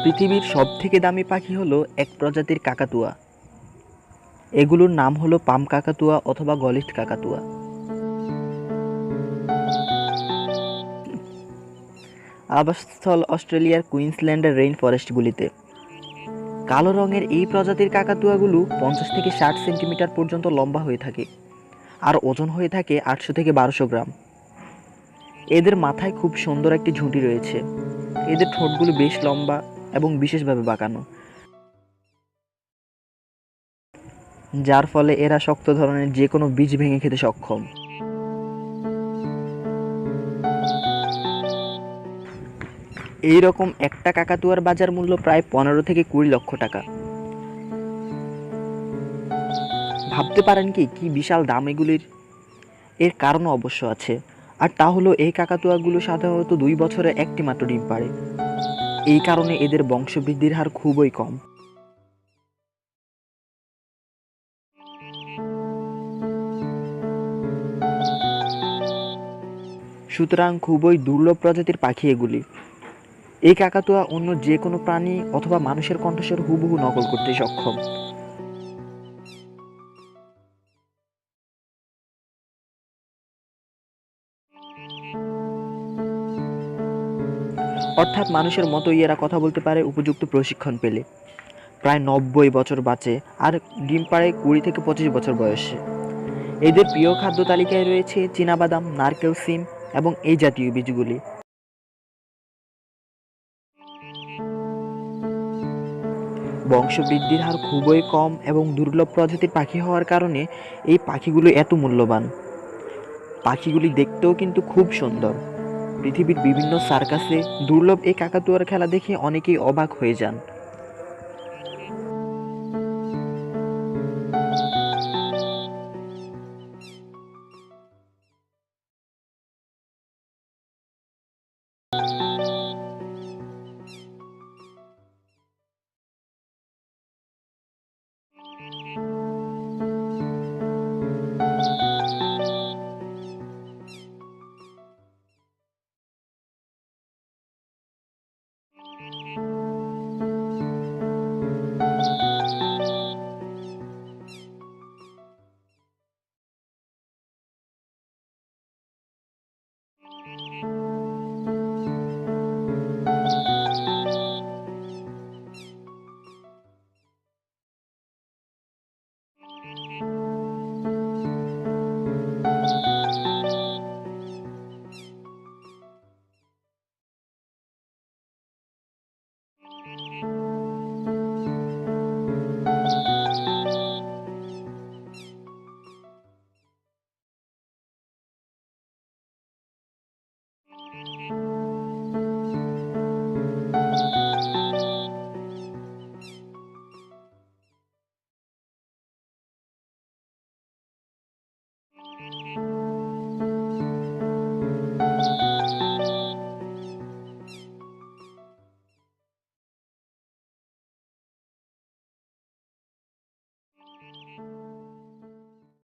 পৃথিবীর সবথেকে দামি পাখি হলো এক প্রজাতির কাকাতুয়া। এগুলোর নাম হলো পাম কাকাতুয়া অথবা গলিস্ট কাকাতুয়া। আবাসস্থল অস্ট্রেলিয়ার কুইন্সল্যান্ডের রেইন ফরেস্টগুলিতে। কালো রঙের এই প্রজাতির কাকাতুয়াগুলো 50 থেকে 60 সেন্টিমিটার পর্যন্ত লম্বা হয়ে থাকে আর ওজন হয়ে থাকে 800 থেকে 1200 গ্রাম। এদের মাথায় খুব সুন্দর একটি ঝুঁটি রয়েছে। এদের ঠোঁটগুলো বেশ লম্বা এবং বিশেষভাবে বাঁকানো, যার ফলে এরা শক্ত ধরনের যে কোনো বীজ ভেঙে খেতে সক্ষম। এই রকম একটা কাকাতুয়ার বাজার মূল্য প্রায় 15 থেকে 20 লক্ষ টাকা। ভাবতে পারেন কি কি বিশাল দাম এগুলির? এর কারণও অবশ্য আছে, আর তা হলো এই কাকাতুয়াগুলো সাধারণত 2 বছরে একটি মাত্র ডিম পাড়ে। এই কারণে এদের বংশবৃদ্ধির হার খুবই কম। সুতরাং খুবই দুর্লভ প্রজাতির পাখি এগুলি। এই কাকাতুয়া অন্য যে কোনো প্রাণী অথবা মানুষের কণ্ঠস্বর হুবহু নকল করতে সক্ষম। অর্থাৎ মানুষের মতোই এরা কথা বলতে পারে উপযুক্ত প্রশিক্ষণ পেলে। প্রায় 90 বছর বাঁচে আর ডিম পাড়ে 20 থেকে 25 বছর বয়সে। এদের প্রিয় খাদ্য তালিকায় রয়েছে চীনাবাদাম, নারকেল, সিম এবং এই জাতীয় বীজগুলি। বংশবৃদ্ধির হার খুবই কম এবং দুর্লভ প্রজাতির পাখি হওয়ার কারণে এই পাখিগুলো এত মূল্যবান। পাখিগুলি দেখতেও কিন্তু খুব সুন্দর। পৃথিবীর বিভিন্ন সার্কাসে দুর্লভ এই কাকাতুয়ার খেলা দেখে অনেকেই অবাক হয়ে যান।